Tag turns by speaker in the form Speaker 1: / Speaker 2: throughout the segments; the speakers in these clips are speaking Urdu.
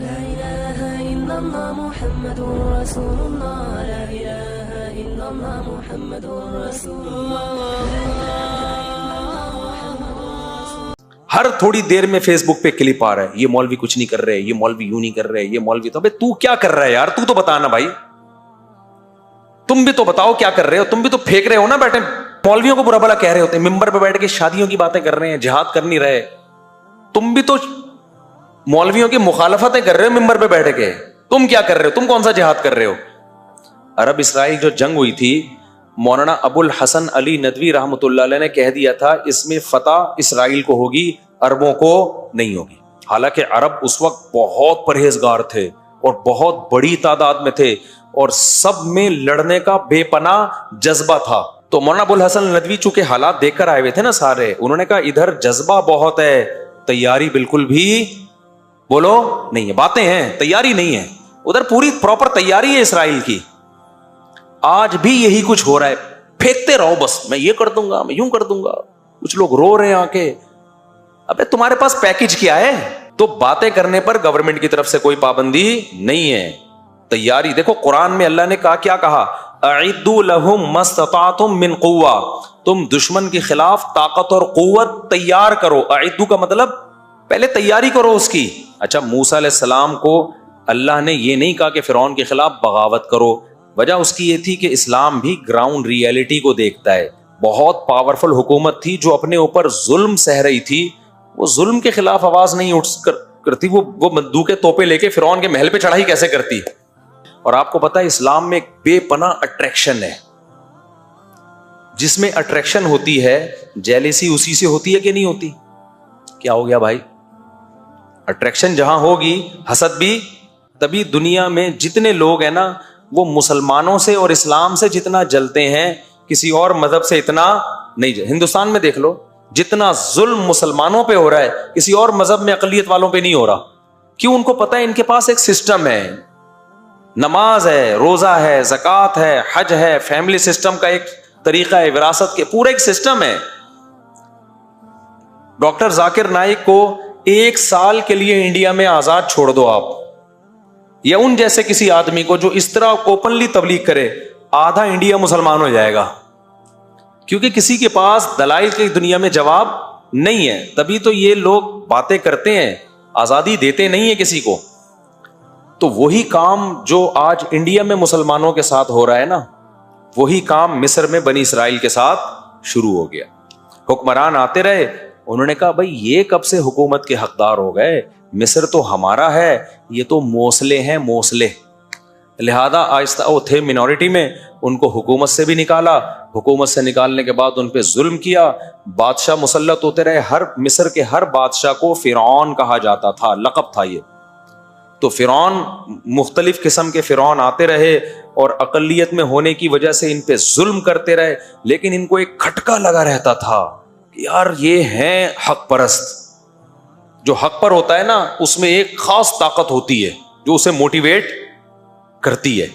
Speaker 1: لا إله إلا الله محمد رسول الله لا إله إلا الله محمد رسول الله
Speaker 2: ہر تھوڑی دیر میں فیس بک پہ کلپ آ رہا ہے، یہ مولوی کچھ نہیں کر رہے، یہ مولوی یوں نہیں کر رہے، یہ مولوی تو تو کیا کر رہا ہے یار؟ تو بتانا بھائی، تم بھی تو بتاؤ کیا کر رہے ہو؟ تم بھی تو پھینک رہے ہو نا بیٹھے، مولویوں کو برا بھلا کہہ رہے ہوتے ہیں، ممبر پہ بیٹھ کے شادیوں کی باتیں کر رہے ہیں، جہاد کر نہیں رہے۔ تم بھی تو مولویوں کی مخالفتیں کر رہے ہو ممبر پہ بیٹھ کے، تم کیا کر رہے ہو؟ تم کون سا جہاد کر رہے ہو؟ عرب اسرائیل جو جنگ ہوئی تھی، مولانا ابو الحسن علی ندوی رحمۃ اللہ علیہ نے کہہ دیا تھا اس میں فتح اسرائیل کو ہوگی، عربوں کو نہیں ہوگی۔ حالانکہ عرب اس وقت بہت پرہیزگار تھے اور بہت بڑی تعداد میں تھے اور سب میں لڑنے کا بے پناہ جذبہ تھا۔ تو مولانا ابو الحسن ندوی چونکہ حالات دیکھ کر آئے ہوئے تھے نا سارے، انہوں نے کہا ادھر جذبہ بہت ہے، تیاری بالکل بھی بولو نہیں ہے، باتیں ہیں تیاری نہیں ہے، ادھر پوری پراپر تیاری ہے اسرائیل کی۔ آج بھی یہی کچھ ہو رہا ہے، پھینکتے رہو بس، میں یہ کر دوں گا، میں یوں کر دوں گا۔ کچھ لوگ رو رہے ہیں آ کے، ابے تمہارے پاس پیکج کیا ہے؟ تو باتیں کرنے پر گورنمنٹ کی طرف سے کوئی پابندی نہیں ہے، تیاری دیکھو قرآن میں اللہ نے کہا، کیا کہا؟ اعدوا لهم ما استطعتم من قوہ، تم دشمن کے خلاف طاقت اور قوت تیار کرو۔ اعدوا کا مطلب پہلے تیاری کرو اس کی۔ اچھا موسیٰ علیہ السلام کو اللہ نے یہ نہیں کہا کہ فرعون کے خلاف بغاوت کرو، وجہ اس کی یہ تھی کہ اسلام بھی گراؤنڈ ریئلٹی کو دیکھتا ہے۔ بہت پاورفل حکومت تھی جو اپنے اوپر ظلم سہ رہی تھی، وہ ظلم کے خلاف آواز نہیں اٹھ کرتی، وہ بندوقیں توپیں لے کے فرعون کے محل پہ چڑھائی کیسے کرتی؟ اور آپ کو پتا ہے اسلام میں ایک بے پناہ اٹریکشن ہے، جس میں اٹریکشن ہوتی ہے جیلیسی اسی سے ہوتی ہے کہ نہیں ہوتی؟ کیا ہو گیا بھائی؟ اٹریکشن جہاں ہوگی حسد بھی تبھی۔ دنیا میں جتنے لوگ ہیں نا وہ مسلمانوں سے اور اسلام سے جتنا جلتے ہیں کسی اور مذہب سے اتنا نہیں جلتے۔ ہندوستان میں دیکھ لو جتنا ظلم مسلمانوں پہ ہو رہا ہے کسی اور مذہب میں اقلیت والوں پہ نہیں ہو رہا۔ کیوں؟ ان کو پتا ہے ان کے پاس ایک سسٹم ہے، نماز ہے، روزہ ہے، زکوٰۃ ہے، حج ہے، فیملی سسٹم کا ایک طریقہ ہے، وراثت کے پورا ایک سسٹم ہے۔ ڈاکٹر ذاکر نائک کو 1 سال کے لیے انڈیا میں آزاد چھوڑ دو آپ، یا ان جیسے کسی آدمی کو جو اس طرح اوپنلی تبلیغ کرے، آدھا انڈیا مسلمان ہو جائے گا، کیونکہ کسی کے پاس دلائل کی دنیا میں جواب نہیں ہے۔ تبھی تو یہ لوگ باتیں کرتے ہیں، آزادی دیتے نہیں ہیں کسی کو۔ تو وہی کام جو آج انڈیا میں مسلمانوں کے ساتھ ہو رہا ہے نا، وہی کام مصر میں بنی اسرائیل کے ساتھ شروع ہو گیا۔ حکمران آتے رہے، انہوں نے کہا بھائی یہ کب سے حکومت کے حقدار ہو گئے؟ مصر تو ہمارا ہے، یہ تو موصلے ہیں، موصلے۔ لہذا آہستہ وہ تھے منورٹی میں، ان کو حکومت سے بھی نکالا، حکومت سے نکالنے کے بعد ان پہ ظلم کیا، بادشاہ مسلط ہوتے رہے۔ ہر مصر کے ہر بادشاہ کو فرعون کہا جاتا تھا، لقب تھا یہ۔ تو فرعون، مختلف قسم کے فرعون آتے رہے اور اقلیت میں ہونے کی وجہ سے ان پہ ظلم کرتے رہے، لیکن ان کو ایک کھٹکا لگا رہتا تھا کہ یار یہ ہیں حق پرست۔ جو حق پر ہوتا ہے نا اس میں ایک خاص طاقت ہوتی ہے جو اسے موٹیویٹ کرتی ہے۔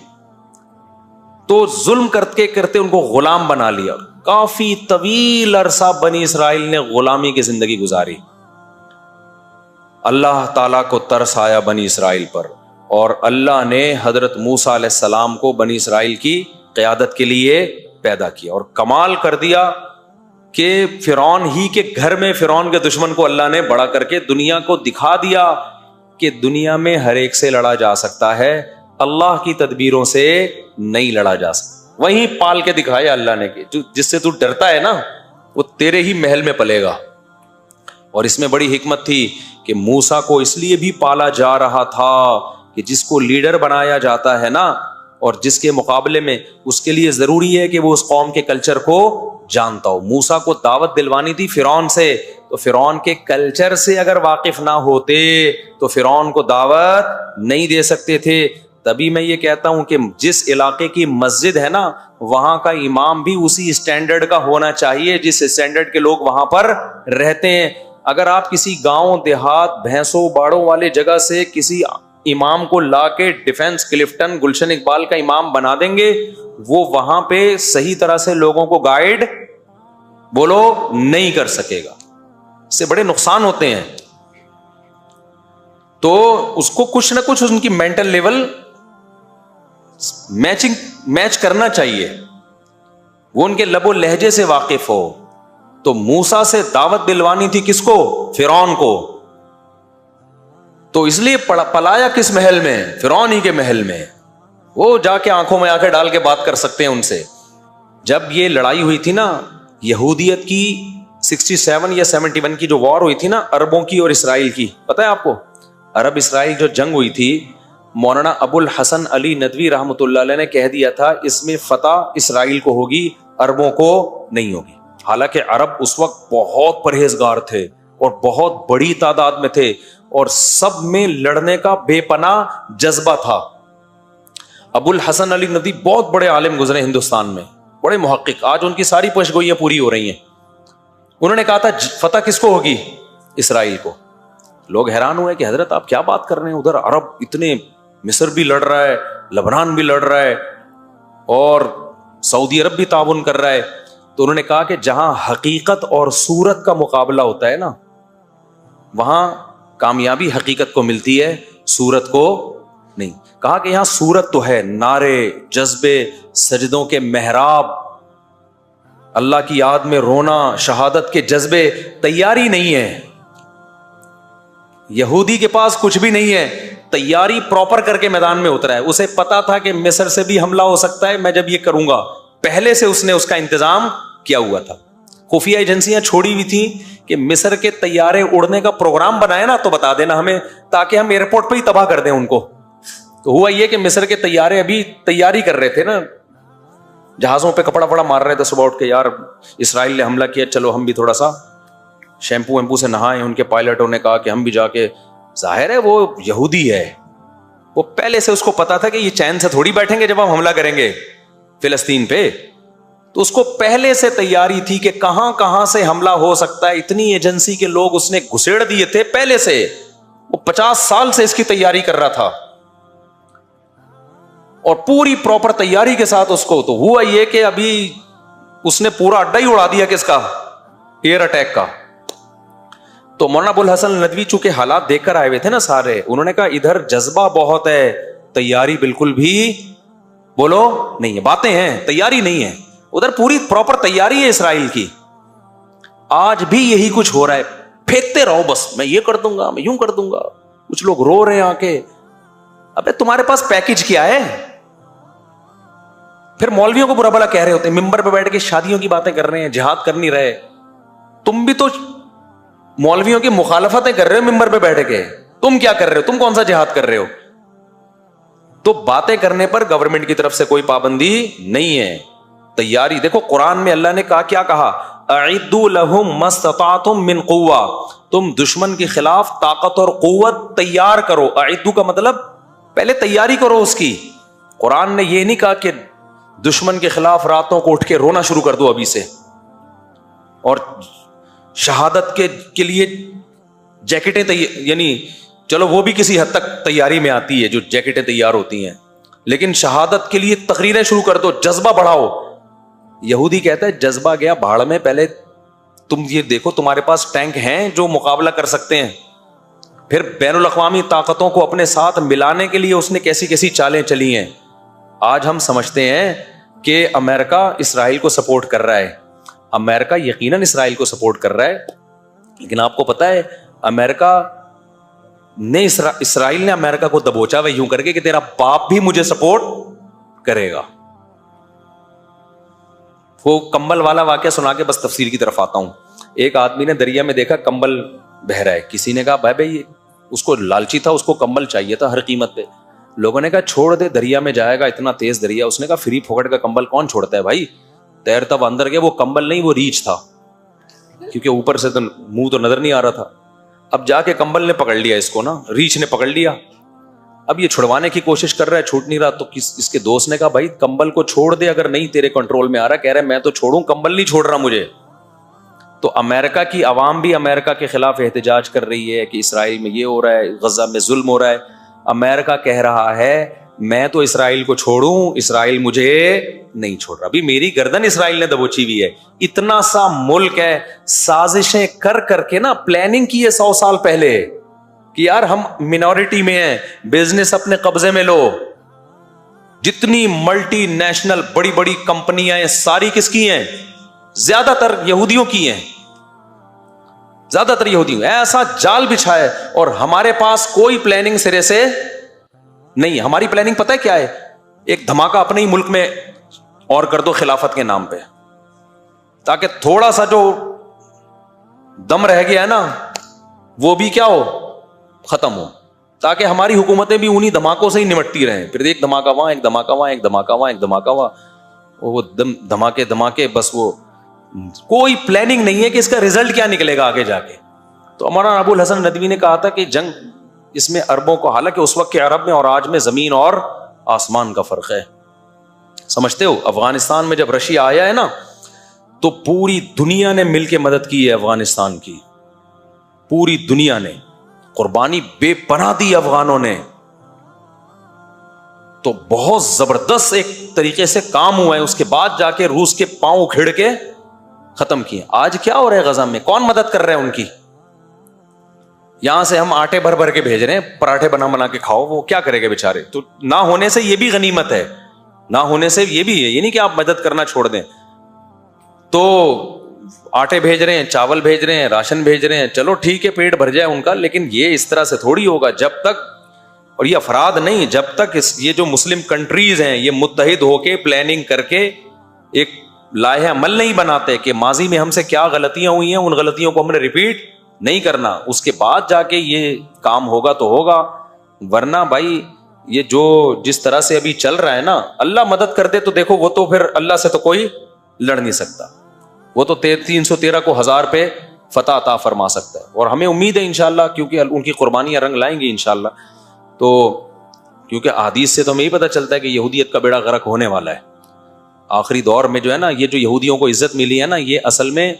Speaker 2: تو ظلم کرتے کرتے ان کو غلام بنا لیا۔ کافی طویل عرصہ بنی اسرائیل نے غلامی کی زندگی گزاری۔ اللہ تعالیٰ کو ترس آیا بنی اسرائیل پر، اور اللہ نے حضرت موسیٰ علیہ السلام کو بنی اسرائیل کی قیادت کے لیے پیدا کیا، اور کمال کر دیا کہ فرعون ہی کے گھر میں فرعون کے دشمن کو اللہ نے بڑا کر کے دنیا کو دکھا دیا کہ دنیا میں ہر ایک سے لڑا جا سکتا ہے، اللہ کی تدبیروں سے نہیں لڑا جا سکتا۔ وہیں پال کے دکھایا اللہ نے کہ جس سے تو ڈرتا ہے نا وہ تیرے ہی محل میں پلے گا۔ اور اس میں بڑی حکمت تھی کہ موسیٰ کو اس لیے بھی پالا جا رہا تھا کہ جس کو لیڈر بنایا جاتا ہے نا، اور جس کے مقابلے میں اس کے لیے ضروری ہے کہ وہ اس قوم کے کلچر کو جانتا ہو۔ موسیٰ کو دعوت دلوانی تھی فرعون سے، تو فرعون کے کلچر سے اگر واقف نہ ہوتے تو فرعون کو دعوت نہیں دے سکتے تھے۔ تبھی میں یہ کہتا ہوں کہ جس علاقے کی مسجد ہے نا وہاں کا امام بھی اسی اسٹینڈرڈ کا ہونا چاہیے جس اسٹینڈرڈ کے لوگ وہاں پر رہتے ہیں۔ اگر آپ کسی گاؤں دیہات بھینسوں باڑوں والے جگہ سے کسی امام کو لا کے ڈیفنس کلفٹن گلشن اقبال کا امام بنا دیں گے، وہ وہاں پہ صحیح طرح سے لوگوں کو گائیڈ بولو نہیں کر سکے گا، اس سے بڑے نقصان ہوتے ہیں۔ تو اس کو کچھ نہ کچھ ان کی مینٹل لیول میچ کرنا چاہیے، وہ ان کے لب و لہجے سے واقف ہو. تو موسیٰ سے دعوت دلوانی تھی کس کو؟ فرعون کو. تو اس لیے پلایا کس محل میں؟ فرعون ہی کے محل میں. وہ جا کے آنکھوں میں آنکھیں ڈال کے بات کر سکتے ہیں ان سے. جب یہ لڑائی ہوئی تھی نا یہودیت کی 67 یا 71 کی جو وار ہوئی تھی نا عربوں کی اور اسرائیل کی، پتہ ہے آپ کو؟ عرب اسرائیل جو جنگ ہوئی تھی، مولانا ابو الحسن علی ندوی رحمۃ اللہ علیہ نے کہہ دیا تھا اس میں فتح اسرائیل کو ہوگی، عربوں کو نہیں ہوگی. حالانکہ عرب اس وقت بہت پرہیزگار تھے اور بہت بڑی تعداد میں تھے اور سب میں لڑنے کا بے پناہ جذبہ تھا. ابو الحسن علی ندوی بہت بڑے عالم گزرے ہندوستان میں، بڑے محقق، آج ان کی ساری پیشگوئیاں پوری ہو رہی ہیں. انہوں نے کہا تھا فتح کس کو ہوگی؟ اسرائیل کو. لوگ حیران ہوئے کہ حضرت آپ کیا بات کر رہے ہیں، ادھر عرب اتنے، مصر بھی لڑ رہا ہے، لبنان بھی لڑ رہا ہے اور سعودی عرب بھی تعاون کر رہا ہے. تو انہوں نے کہا کہ جہاں حقیقت اور صورت کا مقابلہ ہوتا ہے نا، وہاں کامیابی حقیقت کو ملتی ہے، صورت کو نہیں. کہا کہ یہاں صورت تو ہے، نعرے، جذبے، سجدوں کے محراب، اللہ کی یاد میں رونا، شہادت کے جذبے، تیاری نہیں ہے. یہودی کے پاس کچھ بھی نہیں ہے، تیاری پراپر کر کے میدان میں اترا ہے. اسے پتا تھا کہ مصر سے بھی حملہ ہو سکتا ہے، میں جب یہ کروں گا، پہلے سے اس نے اس کا انتظام کیا ہوا تھا. خفیہ ایجنسیاں چھوڑی ہوئی تھیں کہ مصر کے طیارے اڑنے کا پروگرام بنائے نا تو بتا دینا ہمیں، تاکہ ہم ایئرپورٹ پہ ہی تباہ کر دیں ان کو. تو ہوا یہ کہ مصر کے طیارے ابھی تیاری کر رہے تھے نا، جہازوں پہ کپڑا پڑا مار رہے تھے صبح اٹھ کے، یار اسرائیل نے حملہ کیا، چلو ہم بھی تھوڑا سا شیمپو ویمپو سے نہائیں. ان کے پائلٹوں نے کہا کہ ہم بھی جا کے، ظاہر ہے وہ یہودی ہے، وہ پہلے سے اس کو پتا تھا کہ یہ چین سے تھوڑی بیٹھیں گے جب ہم حملہ کریں گے فلسطین پہ. تو اس کو پہلے سے تیاری تھی کہ کہاں کہاں سے حملہ ہو سکتا ہے. اتنی ایجنسی کے لوگ اس نے گھسیڑ دیے تھے پہلے سے، وہ 50 سال سے اس کی تیاری کر رہا تھا اور پوری پراپر تیاری کے ساتھ اس کو. تو ہوا یہ کہ ابھی اس نے پورا اڈا ہی اڑا دیا کس کا؟ ایئر اٹیک کا. تو مولانا ابو الحسن ندوی چونکہ حالات دیکھ کر آئے ہوئے تھے نا سارے، انہوں نے کہا ادھر جذبہ بہت ہے، تیاری بالکل بھی بولو نہیں ہے، باتیں ہیں تیاری نہیں ہے. ادھر پوری پراپر تیاری ہے اسرائیل کی. آج بھی یہی کچھ ہو رہا ہے، پھینکتے رہو بس، میں یہ کر دوں گا، میں یوں کر دوں گا. کچھ لوگ رو رہے ہیں آ کے، ابے تمہارے پاس پیکج کیا ہے؟ پھر مولویوں کو برا بھلا کہہ رہے ہوتے ہیں، ممبر پہ بیٹھ کے شادیوں کی باتیں کر رہے ہیں، جہاد کر نہیں رہے. تم بھی تو مولویوں کی مخالفتیں کر رہے ہو ممبر پہ بیٹھ کے، تم کیا کر رہے ہو؟ تم کون سا جہاد کر رہے ہو؟ تو باتیں کرنے پر گورنمنٹ کی طرف سے کوئی پابندی نہیں ہے. تیاری دیکھو، قرآن میں اللہ نے کہا، کیا کہا؟ اعدوا لهم ما استطعتم من قوہ، تم دشمن کے خلاف طاقت اور قوت تیار کرو. اعدوا کا مطلب پہلے تیاری کرو اس کی. قرآن نے یہ نہیں کہا کہ دشمن کے خلاف راتوں کو اٹھ کے رونا شروع کر دو ابھی سے، اور شہادت کے لیے جیکٹیں یعنی چلو وہ بھی کسی حد تک تیاری میں آتی ہے جو جیکٹیں تیار ہوتی ہیں، لیکن شہادت کے لیے تقریریں شروع کر دو، جذبہ بڑھاؤ. یہودی کہتا ہے جذبہ گیا بھاڑ میں، پہلے تم یہ دیکھو تمہارے پاس ٹینک ہیں جو مقابلہ کر سکتے ہیں. پھر بین الاقوامی طاقتوں کو اپنے ساتھ ملانے کے لیے اس نے کیسی کیسی چالیں چلی ہیں. آج ہم سمجھتے ہیں کہ امریکہ اسرائیل کو سپورٹ کر رہا ہے، امریکہ یقیناً اسرائیل کو سپورٹ کر رہا ہے، لیکن آپ کو پتا ہے امریکہ نے اسرائیل نے امریکہ کو دبوچا وہ یوں کر کے کہ تیرا باپ بھی مجھے سپورٹ کرے گا. وہ کمبل والا واقعہ سنا کے بس تفسیر کی طرف آتا ہوں. ایک آدمی نے دریا میں دیکھا کمبل بہ رہا ہے، کسی نے کہا بھائی اس کو لالچی تھا، اس کو کمبل چاہیے تھا ہر قیمت پہ. لوگوں نے کہا چھوڑ دے، دریا میں جائے گا، اتنا تیز دریا. اس نے کہا فری پھوکٹ کا کمبل کون چھوڑتا ہے بھائی، تیرتا وہ اندر گیا. وہ کمبل نہیں، وہ ریچھ تھا، کیونکہ اوپر سے تو منہ تو نظر نہیں آ رہا تھا. اب جا کے کمبل نے پکڑ لیا اس کو نا، ریچھ نے پکڑ لیا. اب یہ چھڑوانے کی کوشش کر رہا ہے، چھوٹ نہیں رہا. تو اس کے دوست نے کہا بھائی کمبل کو چھوڑ دے، اگر نہیں تیرے کنٹرول میں آ رہا. کہہ رہا ہے میں تو چھوڑوں، کمبل نہیں چھوڑ رہا مجھے. تو امریکہ کی عوام بھی امریکہ کے خلاف احتجاج کر رہی ہے کہ اسرائیل میں یہ ہو رہا ہے، غزہ میں ظلم ہو رہا ہے. امریکہ کہہ رہا ہے میں تو اسرائیل کو چھوڑوں، اسرائیل مجھے نہیں چھوڑ رہا. ابھی میری گردن اسرائیل نے دبوچی ہوئی ہے. اتنا سا ملک ہے، سازشیں کر کر کے نا پلاننگ کی ہے 100 سال پہلے. کہ یار ہم منورٹی میں ہیں, بزنس اپنے قبضے میں لو. جتنی ملٹی نیشنل بڑی بڑی کمپنیاں ہیں ساری کس کی ہیں؟ زیادہ تر یہودیوں کی ہیں, زیادہ تر یہودیوں. ایسا جال بچھا ہے اور ہمارے پاس کوئی پلاننگ سرے سے نہیں. ہماری پلاننگ پتہ ہے کیا ہے؟ ایک دھماکہ اپنے ہی ملک میں اور کر دو خلافت کے نام پہ, تاکہ تھوڑا سا جو دم رہ گیا ہے نا وہ بھی کیا ہو, ختم ہو, تاکہ ہماری حکومتیں بھی انہی دھماکوں سے ہی نمٹتی رہیں. پھر ایک دھماکہ وہاں, ایک دھماکہ وہاں, ایک دھماکہ وہاں, ایک دھماکہ وہاں, وہ دھماکے بس. وہ کوئی پلاننگ نہیں ہے کہ اس کا رزلٹ کیا نکلے گا آگے جا کے. تو مولانا ابو الحسن ندوی نے کہا تھا کہ جنگ اس میں عربوں کو, حالانکہ اس وقت کے عرب میں اور آج میں زمین اور آسمان کا فرق ہے. سمجھتے ہو, افغانستان میں جب رشیا آیا ہے نا تو پوری دنیا نے مل کے مدد کی ہے افغانستان کی, پوری دنیا نے قربانی بے پناہ دی افغانوں نے. تو بہت زبردست ایک طریقے سے کام ہوا ہے. اس کے بعد جا کے روس کے پاؤں اکھڑ کے ختم کیے. آج کیا ہو رہا ہے غزہ میں؟ کون مدد کر رہے ہیں ان کی؟ یہاں سے ہم آٹے بھر بھر کے بھیج رہے ہیں, پراٹھے بنا کے کھاؤ. وہ کیا کرے گا بیچارے؟ تو نہ ہونے سے یہ بھی غنیمت ہے, نہ ہونے سے یہ بھی ہے. یہ نہیں کہ آپ مدد کرنا چھوڑ دیں. تو آٹے بھیج رہے ہیں, چاول بھیج رہے ہیں, راشن بھیج رہے ہیں, چلو ٹھیک ہے پیٹ بھر جائے ان کا, لیکن یہ اس طرح سے تھوڑی ہوگا جب تک, اور یہ افراد نہیں, جب تک یہ جو مسلم کنٹریز ہیں یہ متحد ہو کے پلاننگ کر کے ایک لائحہ عمل نہیں بناتے کہ ماضی میں ہم سے کیا غلطیاں ہوئی ہیں, ان غلطیوں کو ہم نے ریپیٹ نہیں کرنا, اس کے بعد جا کے یہ کام ہوگا تو ہوگا. ورنہ بھائی یہ جو جس طرح سے ابھی چل رہا ہے نا, اللہ مدد کرتے تو دیکھو وہ تو پھر اللہ سے تو کوئی لڑ نہیں سکتا. وہ تو 313 کو 1000 پہ فتح عطا فرما سکتا ہے. اور ہمیں امید ہے انشاءاللہ, کیونکہ ان کی قربانیاں رنگ لائیں گی انشاءاللہ. تو کیونکہ احادیث سے تو ہمیں ہی پتہ چلتا ہے کہ یہودیت کا بیڑا غرق ہونے والا ہے. آخری دور میں جو ہے نا, یہ جو یہودیوں کو عزت ملی ہے نا, یہ اصل میں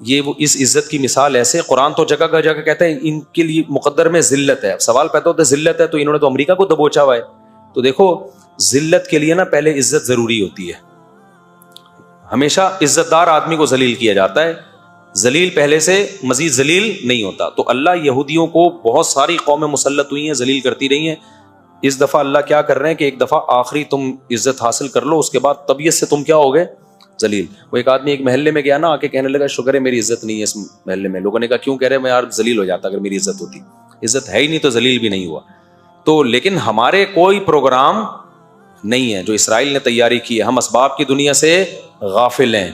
Speaker 2: یہ وہ اس عزت کی مثال ایسے, قرآن تو جگہ جگہ کہتا ہے ان کے لیے مقدر میں ذلت ہے. سوال پیدا ہوتا ہے ذلت ہے تو انہوں نے تو امریکہ کو دبوچا ہوا ہے. تو دیکھو ذلت کے لیے نا پہلے عزت ضروری ہوتی ہے. ہمیشہ عزت دار آدمی کو ذلیل کیا جاتا ہے, ذلیل پہلے سے مزید ذلیل نہیں ہوتا. تو اللہ یہودیوں کو بہت ساری قومیں مسلط ہوئی ہیں, ذلیل کرتی رہی ہیں. اس دفعہ اللہ کیا کر رہے ہیں کہ ایک دفعہ آخری تم عزت حاصل کر لو, اس کے بعد طبیعت سے تم کیا ہو گئے, ذلیل. وہ ایک آدمی ایک محلے میں گیا نا, آ کے کہنے لگا شکر ہے میری عزت نہیں ہے اس محلے میں. لوگوں نے کہا کیوں؟ کہہ رہے میں یار ذلیل ہو جاتا اگر میری عزت ہوتی. عزت ہے ہی نہیں تو ذلیل بھی نہیں ہوا. تو لیکن ہمارے کوئی پروگرام نہیں ہے جو اسرائیل نے تیاری کی ہے, ہم اسباب کی دنیا سے غافل ہیں.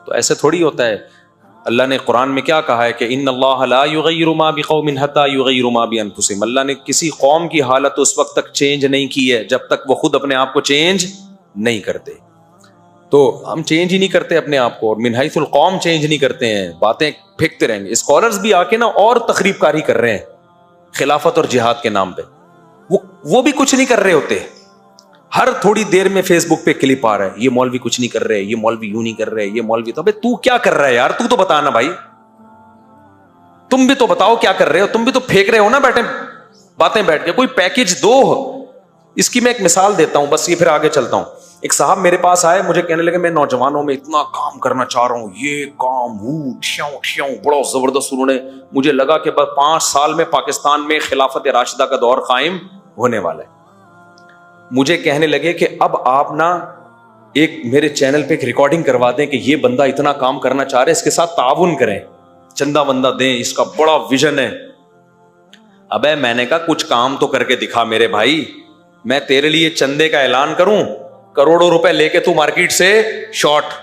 Speaker 2: تو ایسے تھوڑی ہوتا ہے. اللہ نے قرآن میں کیا کہا ہے کہ ان اللہ لا یغیر ما بقوم حتی یغیروا ما بانفسہم. اللہ نے کسی قوم کی حالت اس وقت تک چینج نہیں کی ہے جب تک وہ خود اپنے آپ کو چینج نہیں کرتے. تو ہم چینج ہی نہیں کرتے اپنے آپ کو, اور من حیث القوم چینج نہیں کرتے ہیں, باتیں پھینکتے رہیں گے. اسکالرز بھی آ کے نا اور تخریب کاری کر رہے ہیں خلافت اور جہاد کے نام پہ. وہ بھی کچھ نہیں کر رہے ہوتے. ہر تھوڑی دیر میں فیس بک پہ کلپ آ رہا ہے, یہ مولوی کچھ نہیں کر رہے, یہ مولوی یوں نہیں کر رہے, یہ مولوی تو. ابے تو کیا کر رہا ہے یار؟ تو بتانا بھائی, تم بھی تو بتاؤ کیا کر رہے ہو. تم بھی تو پھینک رہے ہو نا بیٹھے باتیں بیٹھ کے. کوئی پیکج دو. اس کی میں ایک مثال دیتا ہوں بس, یہ پھر آگے چلتا ہوں. ایک صاحب میرے پاس آئے, مجھے کہنے لگے میں نوجوانوں میں اتنا کام کرنا چاہ رہا ہوں, یہ کام وہ بڑا زبردست. انہوں نے مجھے لگا کہ بس 5 سال میں پاکستان میں خلافت راشدہ کا دور قائم ہونے والا ہے. مجھے کہنے لگے کہ اب آپ نا ایک میرے چینل پہ ایک ریکارڈنگ کروا دیں کہ یہ بندہ اتنا کام کرنا چاہ رہے, اس کے ساتھ تعاون کریں, چندہ بندہ دیں, اس کا بڑا ویژن ہے. ابے میں نے کہا کچھ کام تو کر کے دکھا میرے بھائی. میں تیرے لیے چندے کا اعلان کروں, کروڑوں روپے لے کے تو مارکیٹ سے شارٹ.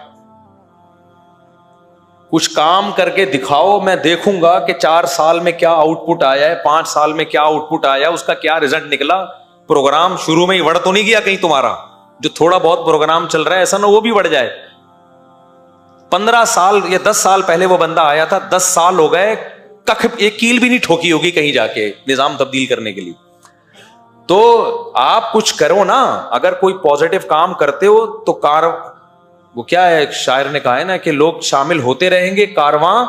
Speaker 2: کچھ کام کر کے دکھاؤ, میں دیکھوں گا کہ 4 سال میں کیا آؤٹ پٹ آیا ہے, 5 سال میں کیا آؤٹ پٹ آیا, اس کا کیا رزلٹ نکلا. پروگرام شروع میں ہی وڑ تو نہیں گیا کہیں تمہارا, جو تھوڑا بہت پروگرام چل رہا ہے ایسا نہ وہ بھی وڑ جائے. 15 سال یا 10 سال پہلے وہ بندہ آیا تھا, 10 سال ہو گئے, کخ ایک کیل بھی نہیں ٹھوکی ہوگی کہیں جا کے نظام تبدیل کرنے کے لیے. تو آپ کچھ کرو نا, اگر کوئی پازیٹو کام کرتے ہو تو وہ کیا ہے, ایک شاعر نے کہا ہے نا کہ لوگ شامل ہوتے رہیں گے, کارواں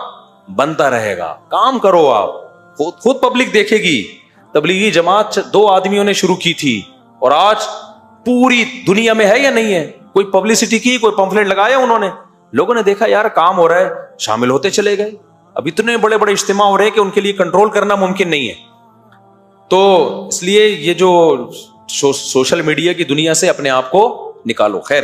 Speaker 2: بنتا رہے گا. کام کرو آپ, خود پبلک دیکھے گی. تبلیغی جماعت 2 آدمیوں نے شروع کی تھی, اور آج پوری دنیا میں ہے یا نہیں ہے. کوئی پبلسٹی کی, کوئی پمفلٹ لگایا انہوں نے, لوگوں نے دیکھا یار کام ہو رہا ہے, شامل ہوتے چلے گئے. اب اتنے بڑے بڑے اجتماع ہو رہے ہیں کہ ان کے لیے کنٹرول کرنا ممکن نہیں ہے. تو اس لیے یہ جو سوشل میڈیا کی دنیا سے اپنے آپ کو نکالو. خیر.